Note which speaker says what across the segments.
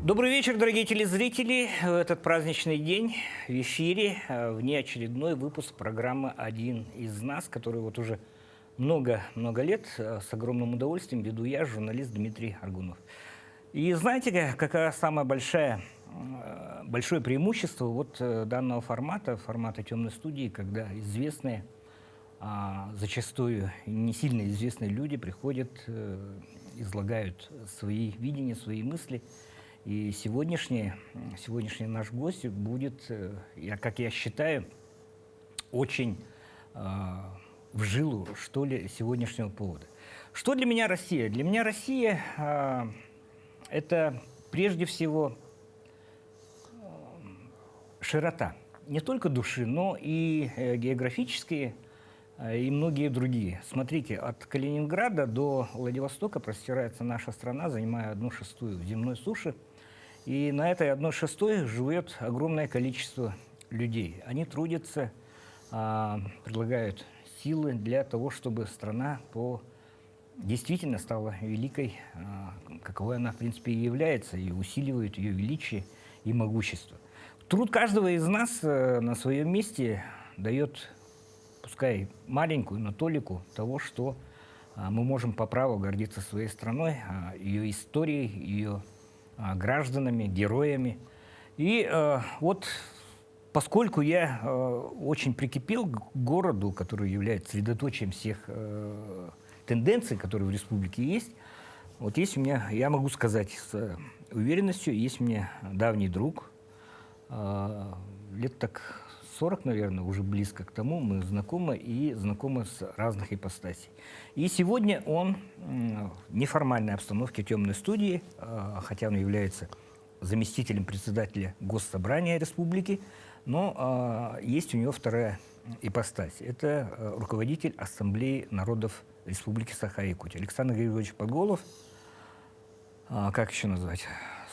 Speaker 1: Добрый вечер, дорогие телезрители. В этот праздничный день в эфире внеочередной выпуск программы «Один из нас», который вот уже много лет с огромным удовольствием веду я, журналист Дмитрий Аргунов. И знаете, какое самое большое преимущество вот данного формата «Темной студии», когда известные, зачастую не сильно известные люди приходят, излагают свои видения, свои мысли. И сегодняшний наш гость будет, как я считаю, очень в жилу, что ли, сегодняшнего повода. Что для меня Россия? Для меня Россия это прежде всего широта. Не только души, но и географические, и многие другие. Смотрите, от Калининграда до Владивостока простирается наша страна, занимая 1/6 земной суши. И на этой 1/6 живет огромное количество людей. Они трудятся, предлагают силы для того, чтобы страна действительно стала великой, каковой она, в принципе, и является, и усиливают ее величие и могущество. Труд каждого из нас на своем месте дает, пускай маленькую, но толику того, что мы можем по праву гордиться своей страной, ее историей, ее гражданами, героями. И вот поскольку я очень прикипел к городу, который является средоточием всех тенденций, которые в республике есть, вот есть у меня, я могу сказать с уверенностью, есть у меня давний друг, лет так 40, наверное, уже близко к тому, мы знакомы с разных ипостасей. И сегодня он в неформальной обстановке темной студии, хотя он является заместителем председателя Госсобрания Республики, но есть у него вторая ипостась. Это руководитель Ассамблеи народов Республики Саха-Якутия. Александр Григорьевич Подголов, как еще назвать?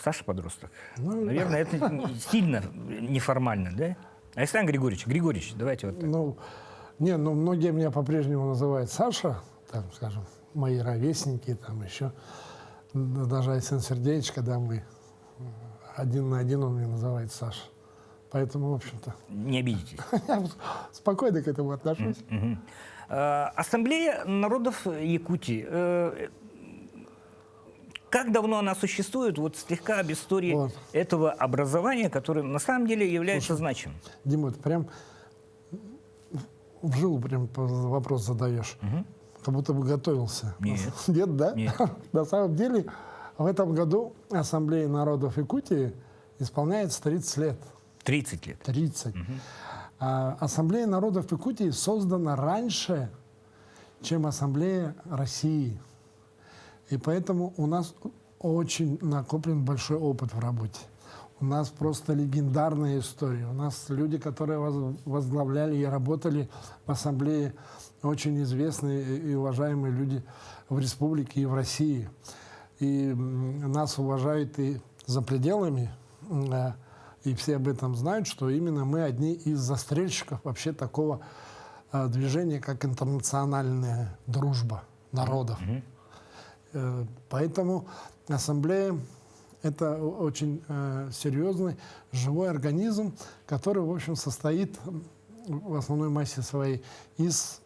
Speaker 1: Саша Подросток. Наверное, это сильно неформально, да? Александр Григорьевич, давайте вот так.
Speaker 2: Многие меня по-прежнему называют Саша, там, скажем, мои ровесники, там еще, даже Айсен Сергеевич, когда мы один на один, он меня называет Саша. Поэтому, в общем-то...
Speaker 1: Не обидитесь.
Speaker 2: Я спокойно к этому отношусь.
Speaker 1: Ассамблея народов Якутии. Как давно она существует? Вот слегка об истории этого образования, которое на самом деле является значимым.
Speaker 2: Дима, ты прям в жилу прям вопрос задаешь. Как будто бы готовился.
Speaker 1: Нет.
Speaker 2: Нет, да?
Speaker 1: Нет.
Speaker 2: На самом деле, в этом году Ассамблее народов Якутии исполняется 30 лет.
Speaker 1: 30 лет.
Speaker 2: 30. Ассамблея народов Якутии создана раньше, чем Ассамблея России. И поэтому у нас очень накоплен большой опыт в работе. У нас просто легендарная история. У нас люди, которые возглавляли и работали в Ассамблее, очень известные и уважаемые люди в республике и в России. И нас уважают и за пределами, и все об этом знают, что именно мы одни из застрельщиков вообще такого движения, как интернациональная дружба народов. Поэтому Ассамблея – это очень серьезный, живой организм, который, в общем, состоит в основной массе своей из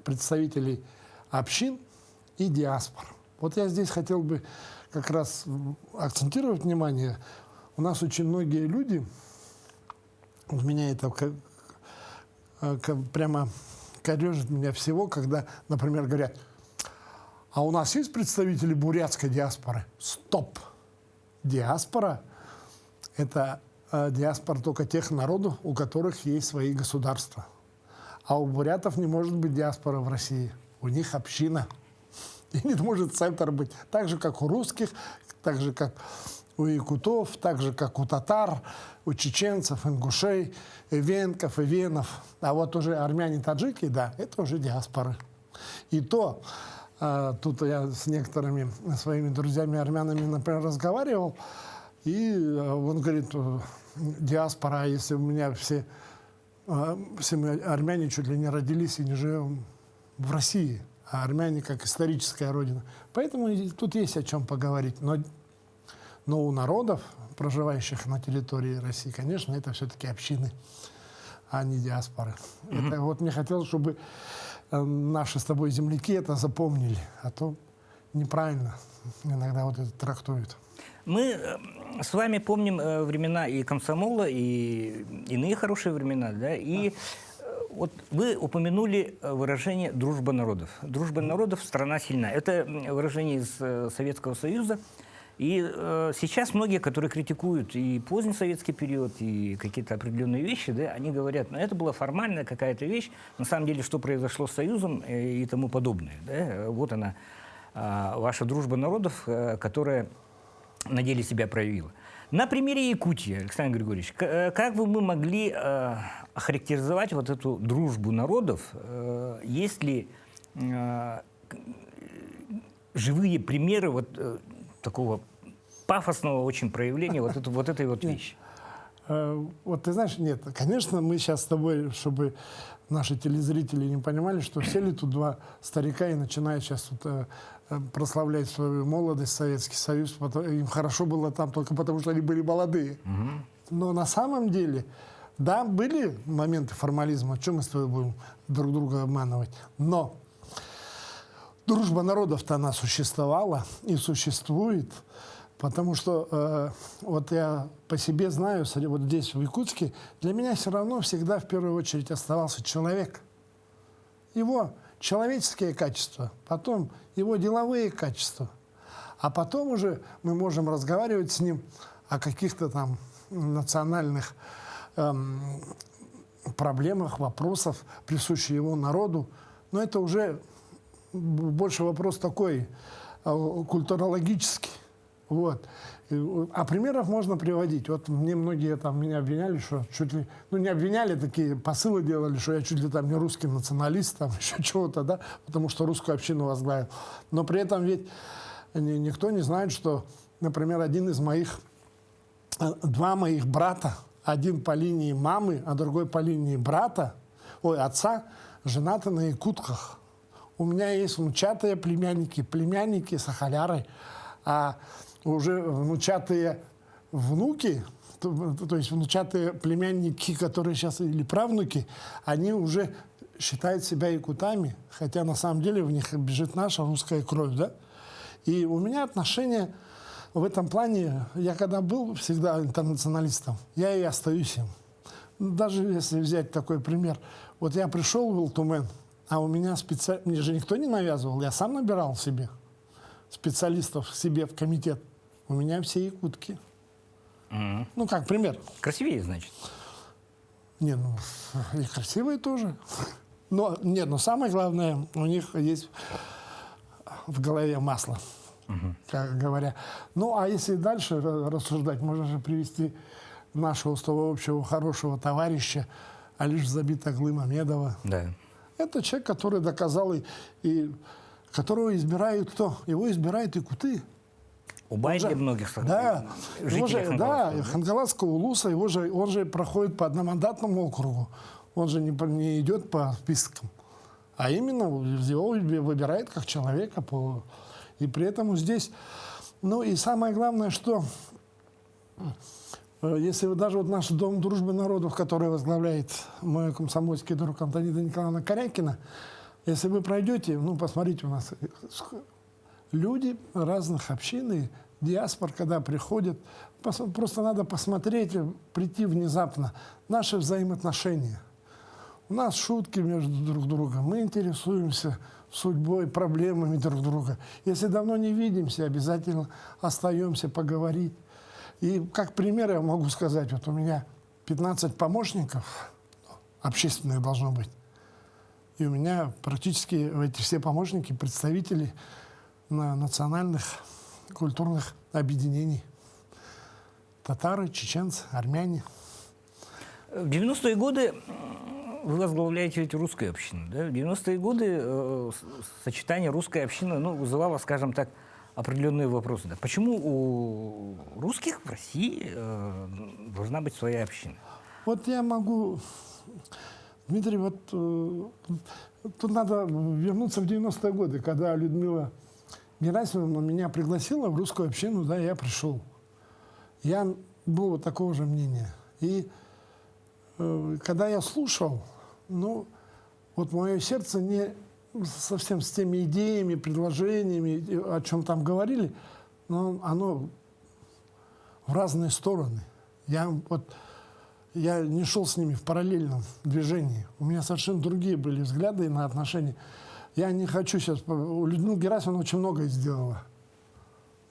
Speaker 2: представителей общин и диаспор. Вот я здесь хотел бы как раз акцентировать внимание. У нас очень многие люди, у меня это прямо корежит меня всего, когда, например, говорят: а у нас есть представители бурятской диаспоры? Стоп! Диаспора – это диаспора только тех народов, у которых есть свои государства. А у бурятов не может быть диаспора в России. У них община. И не может центр быть. Так же, как у русских, так же, как у якутов, так же, как у татар, у чеченцев, ингушей, эвенков, эвенов. А вот уже армяне, таджики, да, это уже диаспоры. И то... Тут я с некоторыми своими друзьями-армянами, например, разговаривал, и он говорит: диаспора, если у меня все все мы армяне чуть ли не родились и не живем в России, а армяне как историческая родина. Поэтому тут есть о чем поговорить. Но у народов, проживающих на территории России, конечно, это все-таки общины, а не диаспоры. Это вот мне хотелось, чтобы наши с тобой земляки это запомнили, а то неправильно иногда вот это трактуют.
Speaker 1: Мы с вами помним времена и комсомола, и иные хорошие времена, да, и вот вы упомянули выражение «дружба народов». «Дружба народов, страна сильна». Это выражение из Советского Союза. И сейчас многие, которые критикуют и поздний советский период, и какие-то определенные вещи, да, они говорят, ну это была формальная какая-то вещь, на самом деле, что произошло с Союзом и тому подобное. Да? Вот она, ваша дружба народов, которая на деле себя проявила. На примере Якутии, Александр Григорьевич, как бы мы могли охарактеризовать вот эту дружбу народов? Есть ли живые примеры вот такого пафосного очень проявления вот этой вот вещи?
Speaker 2: Вот ты знаешь, нет, конечно, мы сейчас с тобой, чтобы наши телезрители не понимали, что сели тут два старика и начинают сейчас тут прославлять свою молодость, Советский Союз. Им хорошо было там только потому, что они были молодые. Но на самом деле, да, были моменты формализма, о чем мы с тобой будем друг друга обманывать. Но дружба народов-то она существовала и существует, потому что вот я по себе знаю, вот здесь, в Якутске, для меня все равно всегда в первую очередь оставался человек. Его человеческие качества, потом его деловые качества. А потом уже мы можем разговаривать с ним о каких-то там национальных проблемах, вопросах, присущих его народу. Но это уже больше вопрос такой, культурологический. Вот. А примеров можно приводить. Вот мне многие там меня обвиняли, что чуть ли... Ну, не обвиняли, такие посылы делали, что я чуть ли там не русский националист, там еще чего-то, да, потому что русскую общину возглавил. Но при этом ведь никто не знает, что, например, два моих брата, один по линии мамы, а другой по линии отца, женаты на якутках. У меня есть внучатые племянники сахаляры, а уже внучатые внуки, то есть внучатые племянники, которые сейчас, или правнуки, они уже считают себя якутами, хотя на самом деле в них бежит наша русская кровь, да? И у меня отношения в этом плане, я когда был всегда интернационалистом, я и остаюсь им. Даже если взять такой пример, вот я пришел в Илтумен, а у меня мне же никто не навязывал, я сам набирал себе специалистов себе в комитет. У меня все якутки. Ну, как пример.
Speaker 1: Красивее, значит?
Speaker 2: Не, ну, и красивые тоже. Но самое главное, у них есть в голове масло, как говоря. Ну, а если дальше рассуждать, можно же привести нашего с того общего хорошего товарища Алиш Забитоглы Мамедова.
Speaker 1: Да.
Speaker 2: Это человек, который доказал, и которого избирают кто? Его избирают якуты.
Speaker 1: Убайли многих
Speaker 2: жителей Хангаласского улуса, он же проходит по одномандатному округу. Он же не идет по спискам. А именно его выбирает как человека. И при этом здесь... Ну и самое главное, что... Если вы даже вот наш Дом дружбы народов, который возглавляет мой комсомольский друг Антонида Николаевна Корякина, если вы пройдете, ну, посмотрите, у нас люди разных общин и диаспор, когда приходят, просто надо посмотреть, прийти внезапно. Наши взаимоотношения. У нас шутки между друг другом, мы интересуемся судьбой, проблемами друг друга. Если давно не видимся, обязательно остаемся поговорить. И как пример я могу сказать, вот у меня 15 помощников общественных должно быть. И у меня практически эти все помощники представители национальных культурных объединений. Татары, чеченцы, армяне.
Speaker 1: В 90-е годы вы возглавляете ведь русскую общину. Да? В 90-е годы сочетание русской общины вызывало, скажем так, определенные вопросы. Да? Почему у русских в России должна быть своя община?
Speaker 2: Вот я могу Дмитрий, вот тут надо вернуться в 90-е годы, когда Людмила Герасимовна меня пригласила в русскую общину, да, я пришел. Я был вот такого же мнения. И когда я слушал, ну, вот мое сердце не совсем с теми идеями, предложениями, о чем там говорили, но оно в разные стороны. Я не шел с ними в параллельном движении. У меня совершенно другие были взгляды на отношения. Я не хочу сейчас... Людмила Герасимовна очень многое сделала.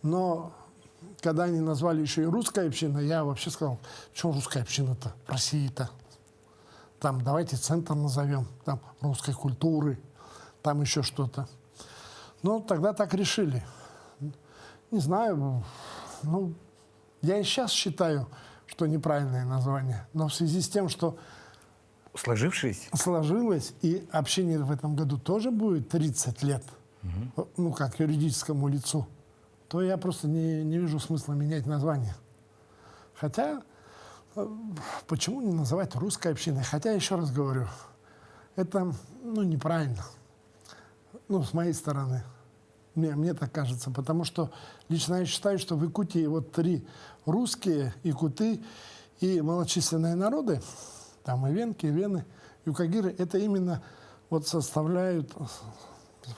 Speaker 2: Но когда они назвали еще и русская община, я вообще сказал, почему русская община-то в России-то? Там давайте центр назовем, там русской культуры, там еще что-то. Ну, тогда так решили. Не знаю, ну, я и сейчас считаю, что неправильное название. Но в связи с тем, что сложилось, и общине в этом году тоже будет 30 лет, ну, как юридическому лицу, то я просто не вижу смысла менять название. Хотя, почему не называть русской общиной? Хотя, еще раз говорю, это, ну, неправильно. Ну, с моей стороны. Мне так кажется. Потому что лично я считаю, что в Якутии вот 3 русские, якуты и малочисленные народы, там и венки, и вены, юкагиры, это именно вот составляют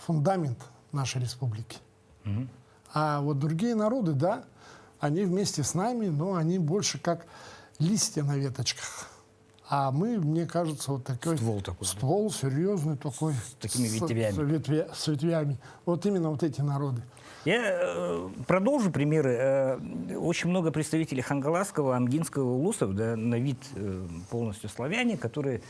Speaker 2: фундамент нашей республики. А вот другие народы, да, они вместе с нами, но они больше как листья на веточках. А мы, мне кажется, вот такой ствол серьезный такой.
Speaker 1: С такими ветвями.
Speaker 2: С ветвями. Вот именно вот эти народы.
Speaker 1: Я продолжу примеры. Очень много представителей хангаласского, амгинского улусов, да, на вид полностью славяне, которые,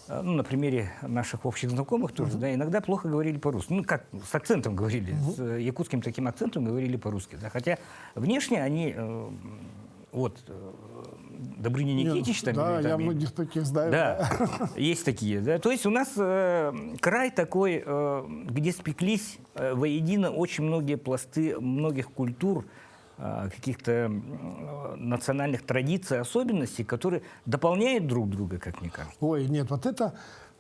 Speaker 1: ну, на примере наших общих знакомых тоже, да, иногда плохо говорили по-русски. Ну, как с акцентом говорили, с якутским таким акцентом говорили по-русски. Да, хотя внешне они... Вот, Добрыня Никитич, там,
Speaker 2: да,
Speaker 1: там,
Speaker 2: я многих таких знаю.
Speaker 1: Да, есть такие. Да. То есть у нас край такой, где спеклись воедино очень многие пласты многих культур, каких-то национальных традиций, особенностей, которые дополняют друг друга, как мне кажется.
Speaker 2: Ой, нет, вот это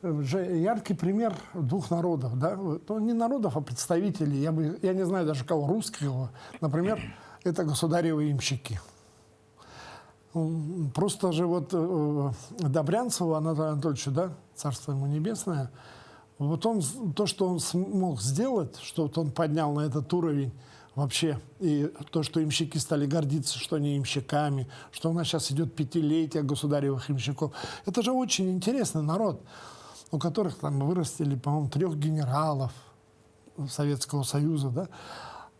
Speaker 2: же яркий пример 2 народов. Да? Ну, не народов, а представителей. Я не знаю даже кого, русского. Например, это государевы имщики. Просто же вот Добрянцеву Анатолию Анатольевичу, да, царство ему небесное, вот он, то, что он смог сделать, что вот он поднял на этот уровень вообще, и то, что имщики стали гордиться, что они имщиками, что у нас сейчас идет 5-летие государевых имщиков, это же очень интересный народ, у которых там вырастили, по-моему, 3 генералов Советского Союза, да,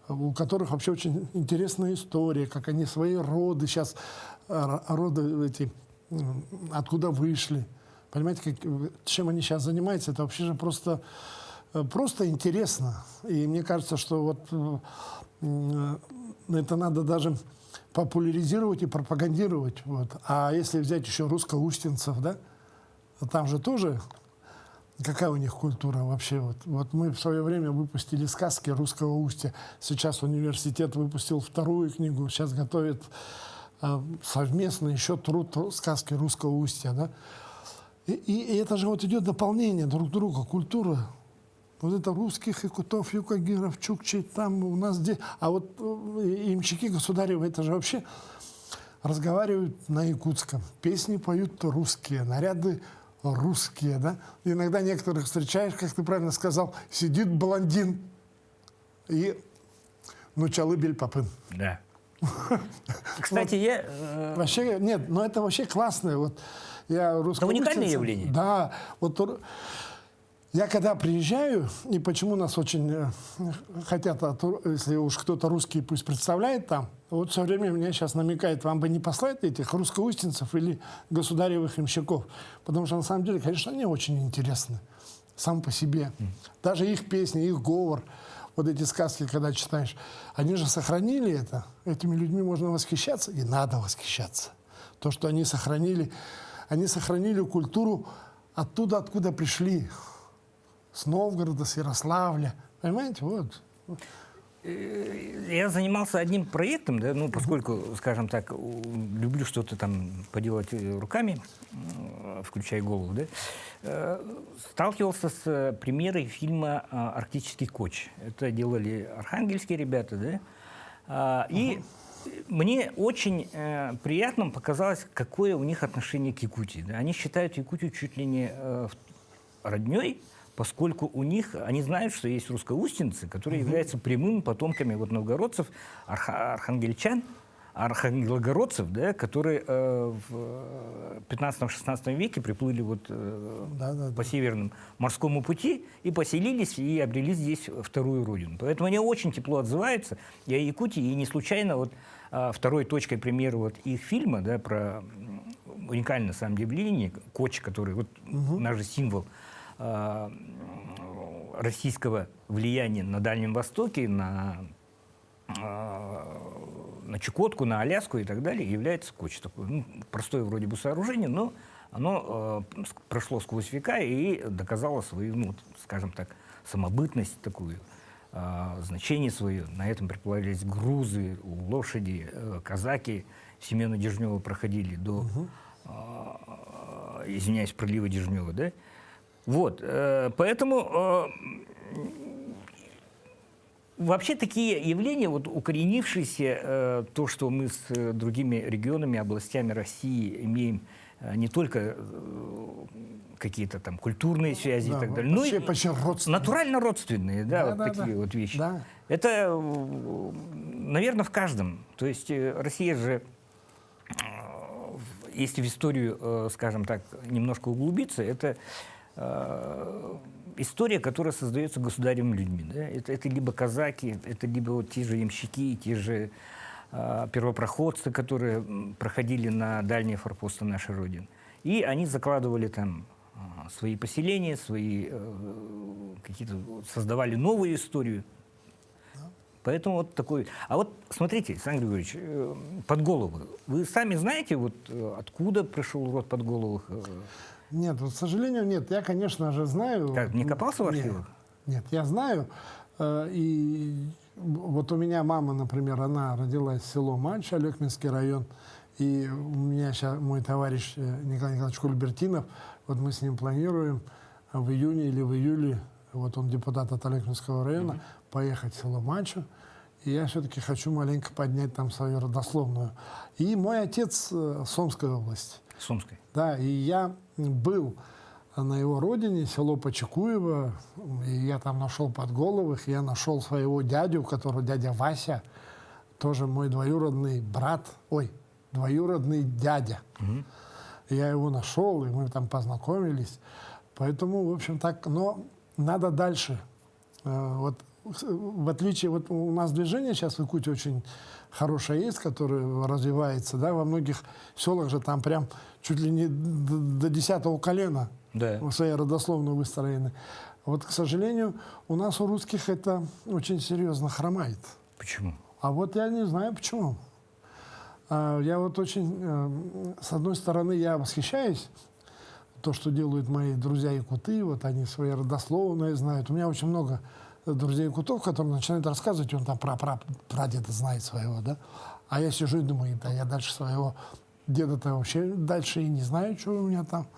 Speaker 2: у которых вообще очень интересная история, как они свои роды сейчас, роды эти, откуда вышли. Понимаете, чем они сейчас занимаются, это вообще же просто интересно. И мне кажется, что вот это надо даже популяризировать и пропагандировать. Вот. А если взять еще русско-устинцев, да, там же тоже... Какая у них культура вообще? Вот мы в свое время выпустили сказки «Русского устья». Сейчас университет выпустил 2-ю книгу. Сейчас готовит совместно еще труд «Сказки Русского устья». Да? И это же вот идет дополнение друг друга. Культура. Вот это русских, якутов, юкагиров, чукчей, там у нас где... А вот имщики государевы, это же вообще разговаривают на якутском. Песни поют русские, наряды русские, да? Иногда некоторых встречаешь, как ты правильно сказал, сидит блондин и нучалы бельпапын.
Speaker 1: Да. Кстати, я...
Speaker 2: Вообще, нет, но это вообще классное. Вот я
Speaker 1: это уникальное явление.
Speaker 2: Да. Вот я когда приезжаю, и почему нас очень хотят, если уж кто-то русский пусть представляет там, вот все время меня сейчас намекает, вам бы не послать этих русско-устинцев или государевых имщиков. Потому что на самом деле, конечно, они очень интересны сам по себе. Даже их песни, их говор, вот эти сказки, когда читаешь, они же сохранили это. Этими людьми можно восхищаться, и надо восхищаться. То, что они сохранили культуру оттуда, откуда пришли. С Новгорода, с Ярославля. Понимаете, вот.
Speaker 1: Я занимался одним проектом, да, ну, поскольку, скажем так, люблю что-то там поделать руками, включая голову, да, сталкивался с премьерой фильма «Арктический коч». Это делали архангельские ребята, да, и мне очень приятным показалось, какое у них отношение к Якутии. Да. Они считают Якутию чуть ли не родней, поскольку у них, они знают, что есть русскоустинцы, которые являются прямыми потомками вот новгородцев, архангельчан, архангелогородцев, да, которые в 15-16 веке приплыли вот, по Северному морскому пути и поселились, и обрели здесь вторую родину. Поэтому они очень тепло отзываются и о Якутии, и не случайно вот второй точкой премьеры вот их фильма, да, про уникальное на самом деле явление, коч, который вот наш же символ российского влияния на Дальнем Востоке, на Чукотку, на Аляску и так далее, является коч. Такое, ну, простое вроде бы сооружение, но оно прошло сквозь века и доказало свою, ну, скажем так, самобытность такую, значение свое. На этом предполагались грузы, лошади, казаки Семена Дежнева проходили до, извиняюсь, пролива Дежнева, да? Вот, поэтому вообще такие явления, вот укоренившиеся, то, что мы с другими регионами, областями России имеем не только какие-то там культурные связи и так далее, но и натурально родственные, да, вот такие вот вещи. Да. Это, наверное, в каждом. То есть Россия же, если в историю, скажем так, немножко углубиться, это история, которая создается государевыми людьми. Да? Это либо казаки, это либо вот те же ямщики, те же первопроходцы, которые проходили на дальние форпосты нашей Родины. И они закладывали там свои поселения, свои какие-то, создавали новую историю. Поэтому вот такой... А вот смотрите, Александр Григорьевич, Подголовы. Вы сами знаете, вот откуда пришел род Подголовых?
Speaker 2: Нет, вот, к сожалению, нет. Я, конечно же, знаю.
Speaker 1: Как, не копался в архивах?
Speaker 2: Нет, я знаю. И вот у меня мама, например, она родилась в село Мальч, Алекминский район. И у меня сейчас мой товарищ Николай Николаевич Кульбертинов, вот мы с ним планируем в июне или в июле, вот он депутат от Алекминского района, поехать в село Мальчу. И я все-таки хочу маленько поднять там свою родословную. И мой отец с Омской области.
Speaker 1: Сумской.
Speaker 2: Да, и я был на его родине, село Почекуево, и я там нашел Подголовых, я нашел своего дядю, которого дядя Вася, тоже мой двоюродный брат, двоюродный дядя. Я его нашел, и мы там познакомились. Поэтому, в общем, так, но надо дальше. Вот в отличие, вот у нас движение сейчас в Якутии очень хорошее есть, которое развивается, да, во многих селах же там прям чуть ли не до 10-го колена своей родословной выстроены. Вот, к сожалению, у нас у русских это очень серьезно хромает.
Speaker 1: Почему?
Speaker 2: А вот я не знаю почему. Я вот очень, с одной стороны, я восхищаюсь то, что делают мои друзья-якуты, вот они свои родословные знают. У меня очень много друзей якутов, которые начинают рассказывать, он там про прадеда знает своего, да. А я сижу и думаю, да, я дальше своего деда-то вообще дальше и не знаю, что у меня там.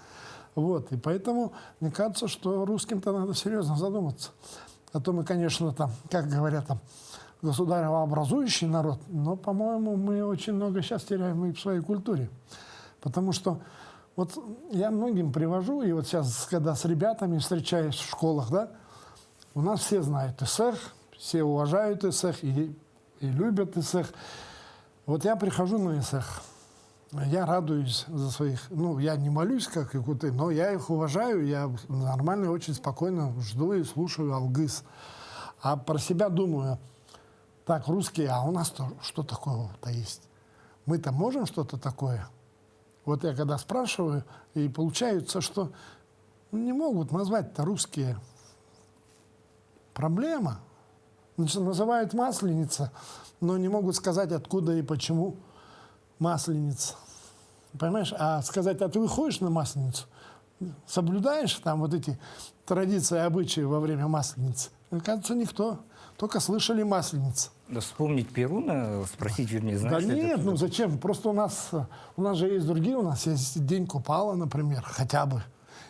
Speaker 2: Вот, и поэтому мне кажется, что русским-то надо серьезно задуматься. А то мы, конечно, там, как говорят, там, государообразующий народ, но, по-моему, мы очень много сейчас теряем и в своей культуре. Потому что вот я многим привожу, и вот сейчас, когда с ребятами встречаюсь в школах, да, у нас все знают ИСЭХ, все уважают ИСЭХ и любят ИСЭХ. Вот я прихожу на ИСЭХ, я радуюсь за своих, ну, я не молюсь, как якуты, но я их уважаю, я нормально, очень спокойно жду и слушаю алгыс. А про себя думаю, так, русские, а у нас-то что такого-то есть? Мы-то можем что-то такое? Вот я когда спрашиваю, и получается, что не могут назвать-то русские. Проблема. Значит, называют масленица, но не могут сказать, откуда и почему масленица. Понимаешь? А сказать, а ты выходишь на масленицу, соблюдаешь там вот эти традиции, обычаи во время масленицы? Оказывается, никто. только слышали Масленица.
Speaker 1: Да вспомнить Перуна, спросить, вернее,
Speaker 2: Да
Speaker 1: знаешь ли
Speaker 2: нет,
Speaker 1: это?
Speaker 2: ну зачем? Просто у нас же есть другие, у нас есть День Купала, например, хотя бы.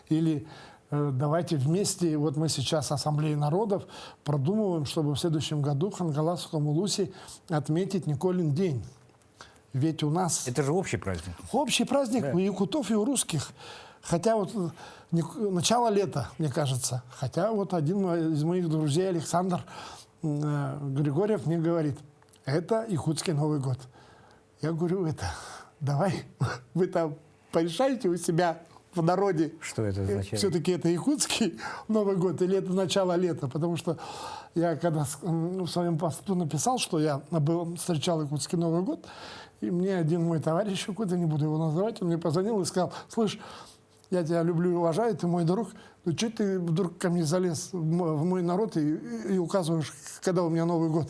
Speaker 2: Или давайте вместе, вот мы сейчас Ассамблеей народов продумываем, чтобы в следующем году в Хангаласском Улусе отметить Николин день. Ведь у нас
Speaker 1: Это же общий праздник.
Speaker 2: общий праздник
Speaker 1: Да.
Speaker 2: у якутов и у русских. Хотя вот начало лета, мне кажется. Хотя вот один из моих друзей, Александр Григорьев, мне говорит, это якутский Новый год. Я говорю, давай вы там порешайте у себя в народе.
Speaker 1: Что это означает?
Speaker 2: Все-таки это якутский Новый год или это начало лета? Потому что я когда в своем посту написал, что я встречал якутский Новый год, и мне один мой товарищ, какой-то, не буду его называть, он мне позвонил и сказал, слышь, я тебя люблю и уважаю, ты мой друг, ну что ты вдруг ко мне залез в мой народ и указываешь, когда у меня Новый год?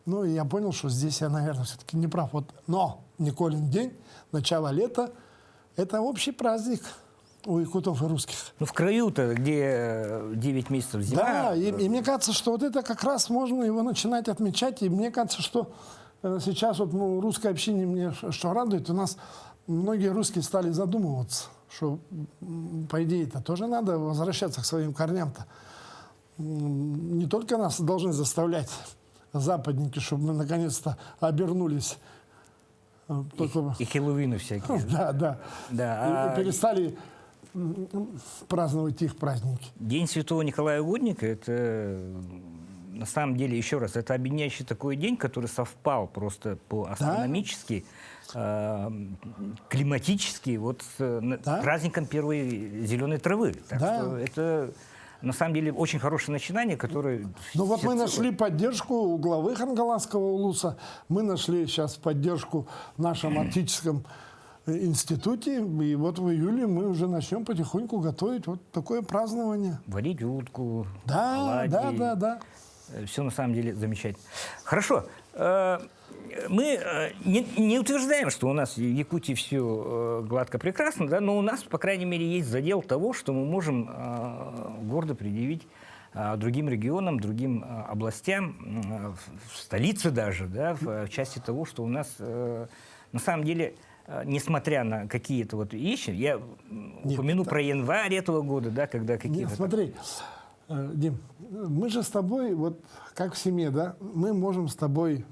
Speaker 2: Ну, и я понял, что здесь я, наверное, все-таки не прав. Вот, но Николин день, начало лета, это общий праздник у якутов и русских.
Speaker 1: Ну, в краю-то, где 9 месяцев зима.
Speaker 2: Да, и мне кажется, что вот это как раз можно его начинать отмечать. И мне кажется, что сейчас вот русское общение мне что радует, у нас многие русские стали задумываться, что, по идее, это тоже надо возвращаться к своим корням-то. Не только нас должны заставлять западники, чтобы мы наконец-то обернулись.
Speaker 1: И хэллоуины всякие.
Speaker 2: Да, да.
Speaker 1: Да,
Speaker 2: И перестали праздновать их праздники.
Speaker 1: День Святого Николая Угодника – это, на самом деле, еще раз, это объединяющий такой день, который совпал просто по астрономически, климатически вот с праздником первой зеленой травы. Так что это, на самом деле, очень хорошее начинание, которое…
Speaker 2: Ну вот мы нашли поддержку у главы Хангаласского улуса, мы нашли сейчас поддержку в нашем арктическом институте, и вот в июле мы уже начнем потихоньку готовить вот такое празднование.
Speaker 1: Варить утку,
Speaker 2: да,
Speaker 1: оладьи.
Speaker 2: Да.
Speaker 1: Все на самом деле замечательно. Хорошо. Мы не утверждаем, что у нас в Якутии все гладко прекрасно, да, но у нас, по крайней мере, есть задел того, что мы можем гордо предъявить другим регионам, другим областям, в столице даже, да, в части того, что у нас на самом деле, несмотря на какие-то вот вещи, я упомяну про январь этого года, да, когда какие-то…
Speaker 2: Смотри, Дим, мы же с тобой, вот как в семье, да, мы можем с тобой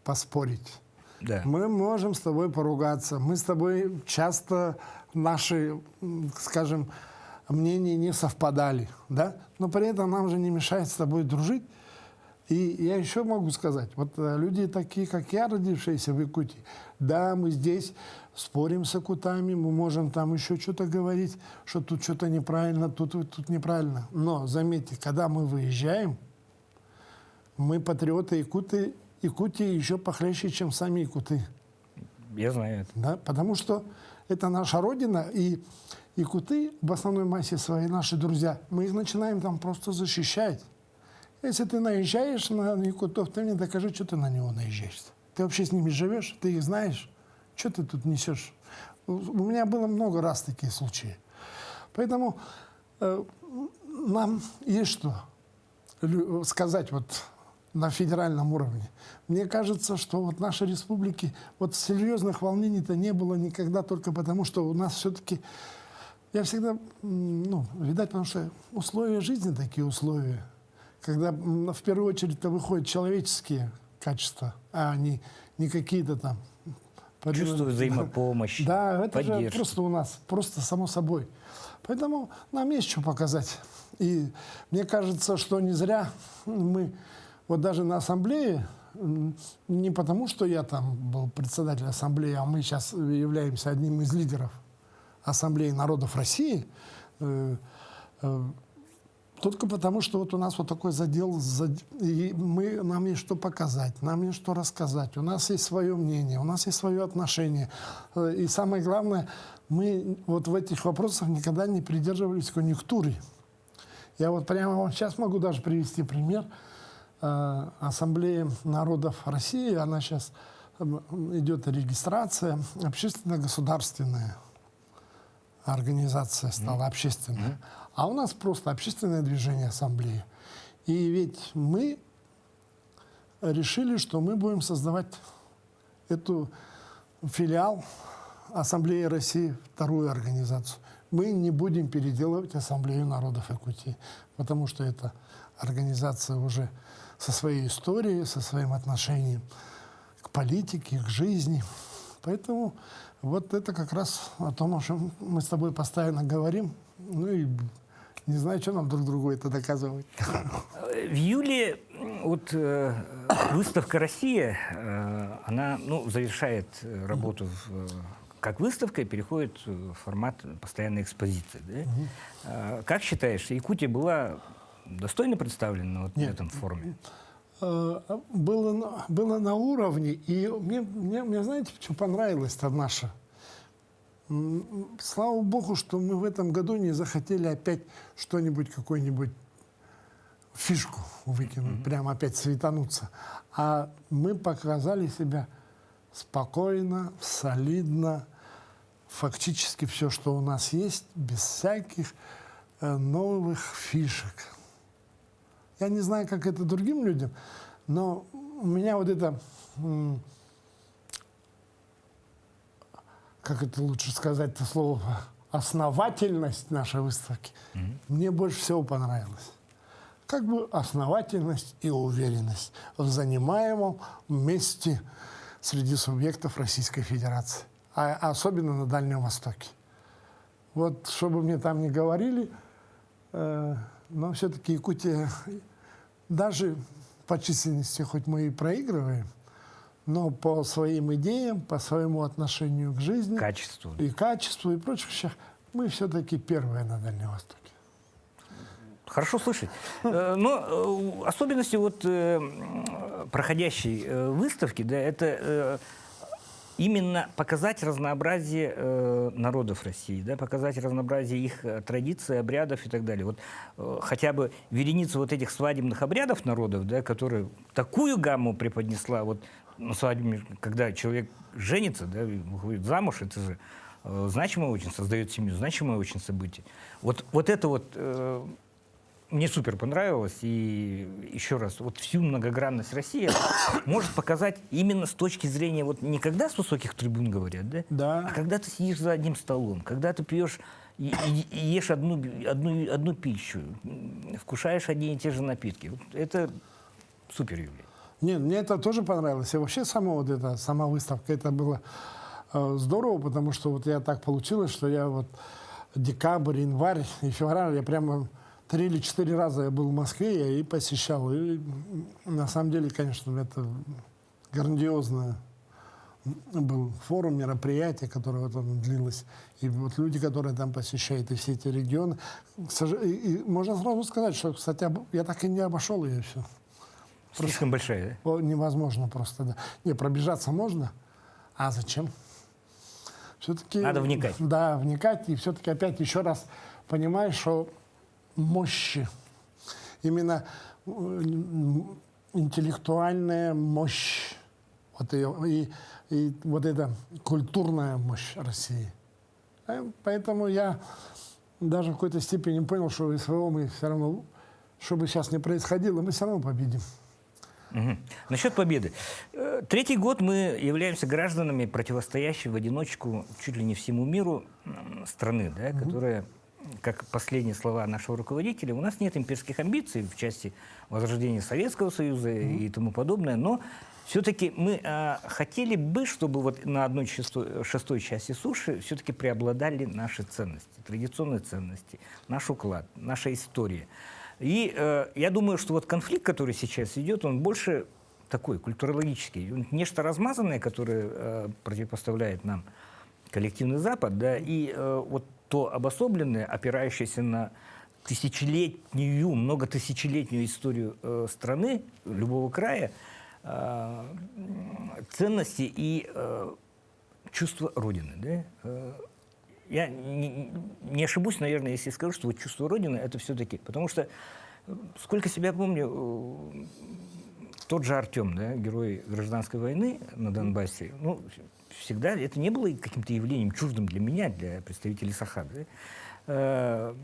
Speaker 2: поспорить.
Speaker 1: Да.
Speaker 2: Мы можем с тобой поругаться. Мы с тобой часто наши, скажем, мнения не совпадали, да? Но при этом нам же не мешает с тобой дружить. И я еще могу сказать, вот люди такие, как я, родившиеся в Якутии, да, мы здесь спорим с якутами, мы можем там еще что-то говорить, что тут что-то неправильно, тут неправильно. Но заметьте, когда мы выезжаем, мы патриоты Якутии еще похлеще, чем сами якуты.
Speaker 1: Я знаю это.
Speaker 2: Да? Потому что это наша родина, и якуты в основной массе своей, наши друзья, мы их начинаем там просто защищать. Если ты наезжаешь на якутов, ты мне докажи, что ты на него наезжаешь. Ты вообще с ними живешь, ты их знаешь, что ты тут несешь. У меня было много раз такие случаи. Поэтому нам есть что сказать вот на федеральном уровне. Мне кажется, что вот нашей республики вот серьезных волнений-то не было никогда, только потому, что у нас все-таки, я всегда, видать, потому что условия жизни такие условия, когда в первую очередь-то выходят человеческие качества, а не какие-то там…
Speaker 1: Чувство взаимопомощи,
Speaker 2: да, это
Speaker 1: поддержки.
Speaker 2: же просто у нас, просто само собой. Поэтому нам есть что показать. И мне кажется, что не зря мы вот даже на ассамблее, не потому что я там был председатель ассамблеи, а мы сейчас являемся одним из лидеров Ассамблеи народов России, только потому, что вот у нас вот такой задел, и нам есть что показать, нам есть что рассказать, у нас есть свое мнение, у нас есть свое отношение. И самое главное, мы вот в этих вопросах никогда не придерживались конъюнктуры. Я вот прямо вот сейчас могу даже привести пример. Ассамблея народов России, она сейчас идет регистрация, общественно-государственная организация стала общественная. А у нас просто общественное движение ассамблеи. И ведь мы решили, что мы будем создавать эту филиал Ассамблеи России, вторую организацию. Мы не будем переделывать Ассамблею народов Якутии, потому что это организация уже со своей историей, со своим отношением к политике, к жизни. Поэтому вот это как раз о том, о чем мы с тобой постоянно говорим. Ну и не знаю, что нам друг другу это доказывать.
Speaker 1: В июле вот выставка «Россия», она завершает работу как выставка и переходит в формат постоянной экспозиции. Да? Как считаешь, Якутия была достойно представлена вот на этом форуме?
Speaker 2: Было на уровне, и мне знаете, что понравилось-то наше? Слава Богу, что мы в этом году не захотели опять что-нибудь, какую-нибудь фишку выкинуть, прямо опять светануться. А мы показали себя спокойно, солидно, фактически все, что у нас есть, без всяких новых фишек. Я не знаю, как это другим людям, но у меня вот это, как это лучше сказать, это слово, основательность нашей выставки, мне больше всего понравилась. Как бы основательность и уверенность в занимаемом месте среди субъектов Российской Федерации, а особенно на Дальнем Востоке. Вот, чтобы мне там не говорили, но все-таки Якутия, даже по численности, хоть мы и проигрываем, но по своим идеям, по своему отношению к жизни,
Speaker 1: Качеству.
Speaker 2: и качеству, и прочих вещах, мы все-таки первые на Дальнем Востоке.
Speaker 1: Хорошо слышать. Но особенности вот проходящей выставки, да, это именно показать разнообразие народов России, да, показать разнообразие их традиций, обрядов и так далее. Вот хотя бы вереница вот этих свадебных обрядов народов, да, которые такую гамму преподнесла вот на свадьбе, когда человек женится, да, выходит замуж, это же значимое очень, создает семью, значимое очень событие. Вот это вот мне супер понравилось, и еще раз, вот всю многогранность России может показать именно с точки зрения, вот не когда с высоких трибун говорят, да?
Speaker 2: Да.
Speaker 1: А когда ты сидишь за одним столом, когда ты пьешь и ешь одну пищу, вкушаешь одни и те же напитки. Вот это супер явление.
Speaker 2: Нет, мне это тоже понравилось. И вообще сама выставка, это было здорово, потому что вот я так получилось, что я вот декабрь, январь и февраль, я прямо 3 или 4 раза я был в Москве, я и посещал. И на самом деле, конечно, это грандиозное был форум, мероприятие, которое вот оно длилось. И вот люди, которые там посещают, и все эти регионы. И можно сразу сказать, что, кстати, я так и не обошел ее все.
Speaker 1: Слишком большая, да?
Speaker 2: Невозможно просто, да. Не, пробежаться можно, а зачем? Все-таки...
Speaker 1: Надо вникать.
Speaker 2: Да, вникать, и все-таки опять еще раз понимаешь, что мощи, именно интеллектуальная мощь, вот ее, и вот эта культурная мощь России. Поэтому я даже в какой-то степени понял, что СВО мы все равно, что бы сейчас ни происходило, мы все равно победим.
Speaker 1: Угу. Насчет победы. 3-й год мы являемся гражданами, противостоящей в одиночку чуть ли не всему миру страны, да, которая, как последние слова нашего руководителя, у нас нет имперских амбиций в части возрождения Советского Союза и тому подобное, но все-таки мы хотели бы, чтобы вот на 1/6 части суши все-таки преобладали наши ценности, традиционные ценности, наш уклад, наша история. И я думаю, что вот конфликт, который сейчас идет, он больше такой, культурологический. Нечто размазанное, которое противопоставляет нам коллективный Запад, да, и вот то обособленное, опирающееся на тысячелетнюю, многотысячелетнюю историю страны, любого края, ценности и чувство Родины. Да? Я не ошибусь, наверное, если скажу, что вот чувство Родины – это все-таки… Потому что, сколько себя помню, тот же Артем, да, герой гражданской войны на Донбассе, ну, всегда это не было каким-то явлением чуждым для меня, для представителей Саха. Да?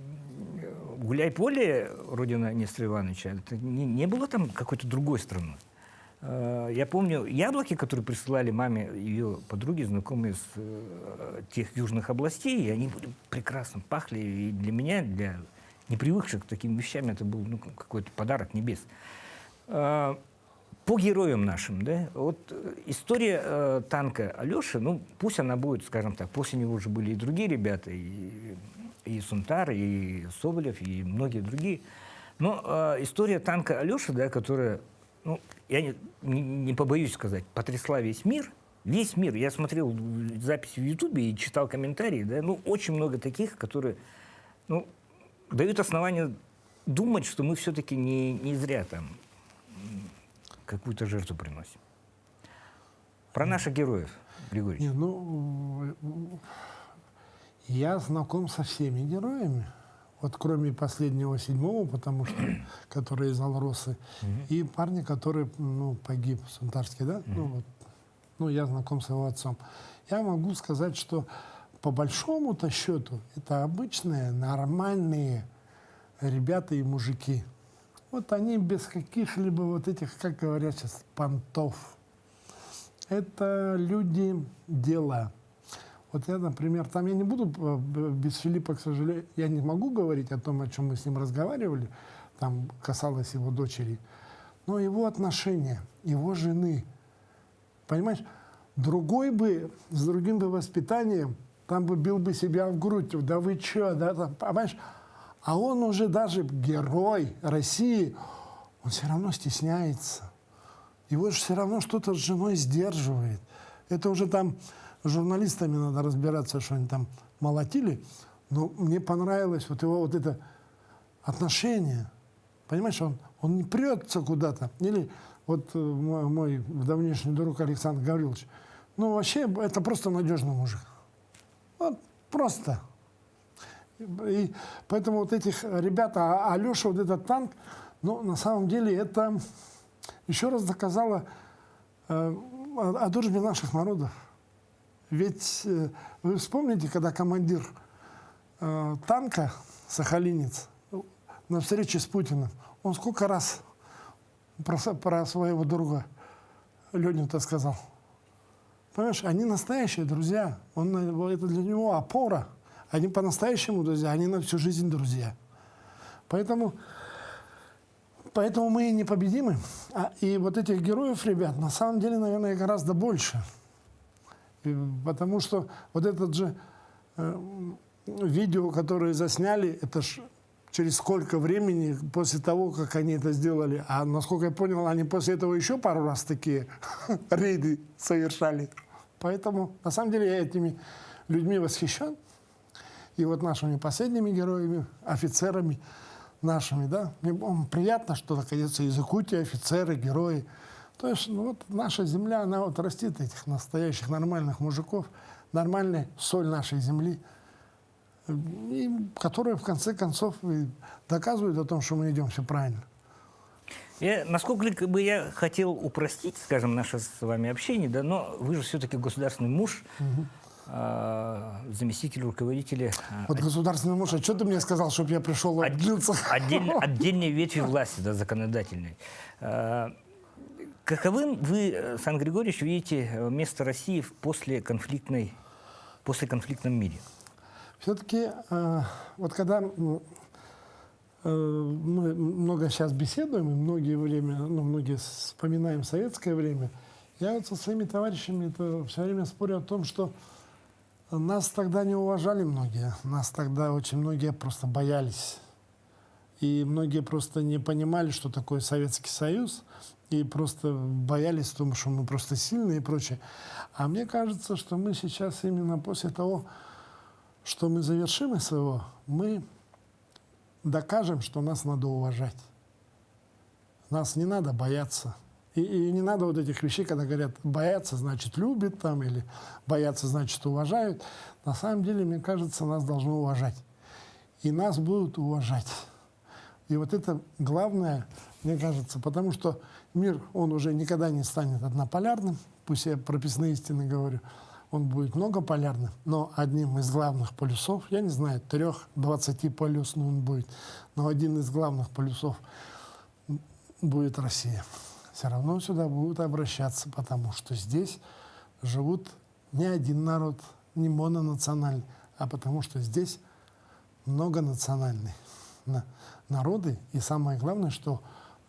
Speaker 1: Гуляй-поле, родина Нестора Ивановича, это не было там какой-то другой страной. Я помню яблоки, которые присылали маме ее подруги, знакомые с тех южных областей, и они были прекрасно пахли. И для меня, для непривыкших к таким вещам, это был какой-то подарок небес. По героям нашим, да, вот история танка Алеши, ну, пусть она будет, скажем так, после него уже были и другие ребята, и Сунтар, и Соболев, и многие другие. Но история танка Алеши, да, которая, ну, я не побоюсь сказать, потрясла весь мир. Весь мир. Я смотрел записи в Ютубе и читал комментарии, да, ну, очень много таких, которые, ну, дают основания думать, что мы все-таки не зря там какую-то жертву приносим. Про наших героев, Григорий.
Speaker 2: Не, ну, я знаком со всеми героями, вот кроме последнего 7-го, потому что, который из Алросы, и парня, который, ну, погиб, Сунтарский, да? Ну, вот, ну, я знаком с его отцом. Я могу сказать, что по большому-то счету это обычные, нормальные ребята и мужики. Вот они без каких-либо вот этих, как говорят сейчас, понтов. Это люди дела. Вот я, например, там я не буду без Филиппа, к сожалению, я не могу говорить о том, о чем мы с ним разговаривали, там касалось его дочери, но его отношения, его жены. Понимаешь, другой бы, с другим бы воспитанием, там бы бил бы себя в грудь, да вы чё, да, там, понимаешь? А он уже даже герой России, он все равно стесняется. Его же все равно что-то с женой сдерживает. Это уже там с журналистами надо разбираться, что они там молотили. Но мне понравилось вот его вот это отношение. Понимаешь, он не прется куда-то. Или вот мой давнишний друг Александр Гаврилович. Ну, вообще, это просто надежный мужик. Вот просто. И поэтому вот этих ребят, Алеша, вот этот танк, ну, на самом деле, это еще раз доказало о дружбе наших народов. Ведь вы вспомните, когда командир танка, сахалинец, на встрече с Путиным, он сколько раз про своего друга Леню-то сказал. Понимаешь, они настоящие друзья. Это для него опора. Они по-настоящему друзья, они на всю жизнь друзья. Поэтому мы и непобедимы. И вот этих героев, ребят, на самом деле, наверное, гораздо больше. Потому что вот этот же видео, которое засняли, это ж через сколько времени после того, как они это сделали. А насколько я понял, они после этого еще пару раз такие рейды совершали. Поэтому, на самом деле, я этими людьми восхищен. И вот нашими последними героями, офицерами нашими, да. Мне приятно, что, наконец, из Якутии офицеры, герои. То есть, ну, вот наша земля, она вот растит этих настоящих нормальных мужиков, нормальная соль нашей земли, и которые, в конце концов, и доказывают о том, что мы идем все правильно.
Speaker 1: Насколько бы я хотел упростить, скажем, наше с вами общение, да, но вы же все-таки государственный муж, заместитель руководителя.
Speaker 2: Вот государственный муж, а что ты мне сказал, чтобы я пришел отделиться?
Speaker 1: Отдельной ветви власти, да, законодательной. Каковым вы, Сан Григорьевич, видите место России в послеконфликтном мире?
Speaker 2: Все-таки, вот когда мы много сейчас беседуем, и многие вспоминаем советское время, я вот со своими товарищами все время спорю о том, что нас тогда не уважали многие, нас тогда очень многие просто боялись. И многие просто не понимали, что такое Советский Союз, и просто боялись в том, что мы просто сильные и прочее. А мне кажется, что мы сейчас именно после того, что мы завершим СВО, мы докажем, что нас надо уважать. Нас не надо бояться. И не надо вот этих вещей, когда говорят, бояться, значит, любят там, или бояться, значит, уважают. На самом деле, мне кажется, нас должны уважать. И нас будут уважать. И вот это главное, мне кажется, потому что мир, он уже никогда не станет однополярным, пусть я прописные истины говорю, он будет многополярным, но одним из главных полюсов, я не знаю, 3-20 полюсный он будет, но один из главных полюсов будет Россия. все равно сюда будут обращаться, потому что здесь живут не один народ, не мононациональный, а потому что здесь многонациональные народы. И самое главное, что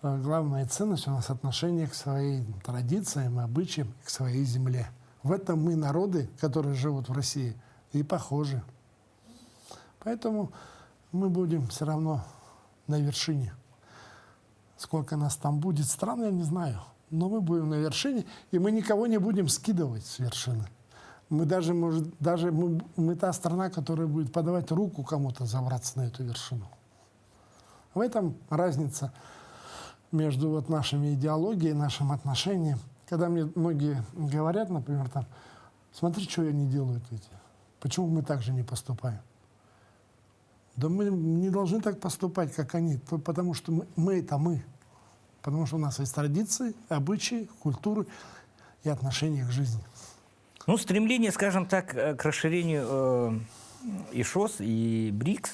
Speaker 2: главная ценность у нас отношение к своим традициям, обычаям, к своей земле. В этом мы, народы, которые живут в России, и похожи. Поэтому мы будем все равно на вершине. Сколько нас там будет стран, я не знаю. Но мы будем на вершине, и мы никого не будем скидывать с вершины. Мы даже, мы та страна, которая будет подавать руку кому-то забраться на эту вершину. В этом разница между вот нашими идеологией, нашим отношением. Когда мне многие говорят, например, там, смотри, что они делают эти. Почему мы так же не поступаем? Да мы не должны так поступать, как они, потому что мы это мы. Потому что у нас есть традиции, обычаи, культуры и отношения к жизни.
Speaker 1: Ну, стремление, скажем так, к расширению и ШОС, и БРИКС,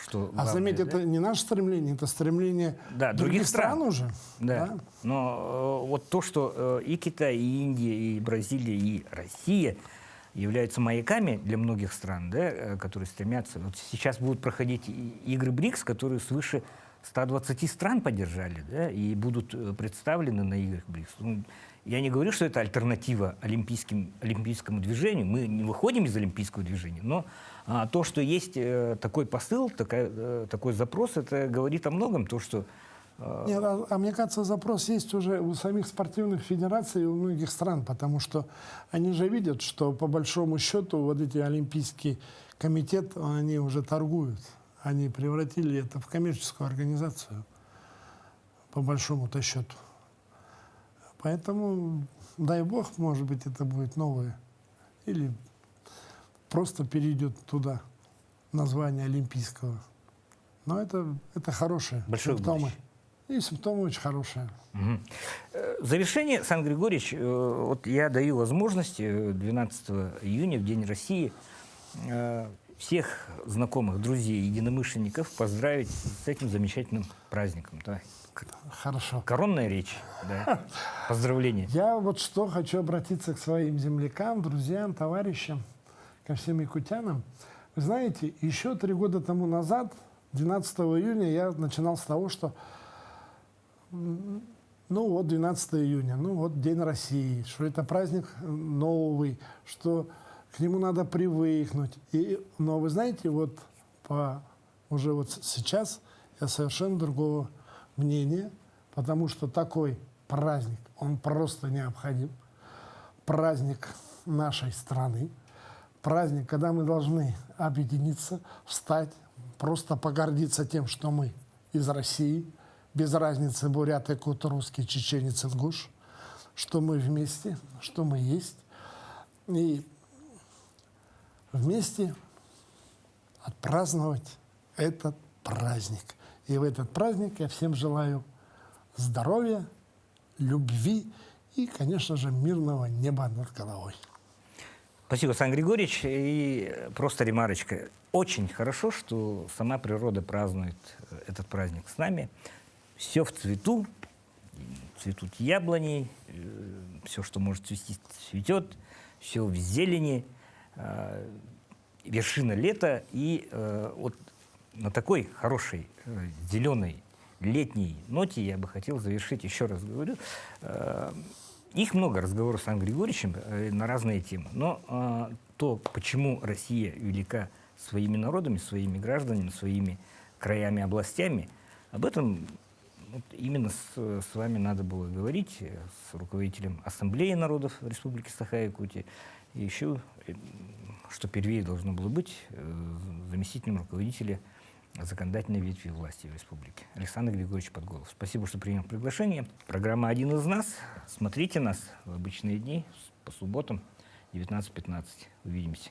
Speaker 1: что главное,
Speaker 2: заметь,
Speaker 1: да?
Speaker 2: это не наше стремление, это стремление других стран уже.
Speaker 1: Да.
Speaker 2: Да?
Speaker 1: Но вот то, что и Китай, и Индия, и Бразилия, и Россия являются маяками для многих стран, да, которые стремятся. Вот сейчас будут проходить игры БРИКС, которые свыше 120 стран поддержали, да, и будут представлены на играх БРИКС. Ну, я не говорю, что это альтернатива олимпийскому движению. Мы не выходим из олимпийского движения, но то, что есть такой посыл, такой запрос, это говорит о многом. То, что
Speaker 2: Нет, мне кажется, запрос есть уже у самих спортивных федераций и у многих стран, потому что они же видят, что по большому счету вот эти Олимпийский комитет, они уже торгуют. Они превратили это в коммерческую организацию, по большому-то счету. Поэтому, дай бог, может быть, это будет новое. Или просто перейдет туда название олимпийского. Но это хорошие
Speaker 1: большое
Speaker 2: симптомы.
Speaker 1: будущее.
Speaker 2: И симптомы очень хорошие.
Speaker 1: Угу. В завершение, Сан Григорьевич, вот я даю возможность 12 июня, в День России, всех знакомых, друзей, единомышленников поздравить с этим замечательным праздником. Да.
Speaker 2: Хорошо.
Speaker 1: Коронная речь. Да. Поздравления.
Speaker 2: Я вот что хочу обратиться к своим землякам, друзьям, товарищам, ко всем якутянам. Вы знаете, еще 3 года тому назад, 12 июня, я начинал с того, что ну вот 12 июня, ну вот День России, что это праздник новый, что к нему надо привыкнуть. Но вы знаете, вот уже вот сейчас я совершенно другого мнения, потому что такой праздник, он просто необходим. Праздник нашей страны, праздник, когда мы должны объединиться, встать, просто погордиться тем, что мы из России, без разницы бурят, якут, русский, чеченец, ингуш, что мы вместе, что мы есть. И вместе отпраздновать этот праздник. И в этот праздник я всем желаю здоровья, любви и, конечно же, мирного неба над головой.
Speaker 1: Спасибо, Сан Григорьевич. И просто ремарочка. Очень хорошо, что сама природа празднует этот праздник с нами. Все в цвету, цветут яблони, все, что может цвести, цветет, все в зелени, вершина лета. И вот на такой хорошей, зеленой, летней ноте я бы хотел завершить, еще раз говорю. Их много разговоров с Сан Григорьевичем на разные темы. Но то, почему Россия велика своими народами, своими гражданами, своими краями, областями, об этом вот именно с вами надо было говорить, с руководителем Ассамблеи народов Республики Саха-Якутия. И еще, что первее должно было быть, заместителем руководителя законодательной ветви власти в республике. Александр Григорьевич Подголов. Спасибо, что принял приглашение. Программа «Один из нас». Смотрите нас в обычные дни по субботам 19:15. Увидимся.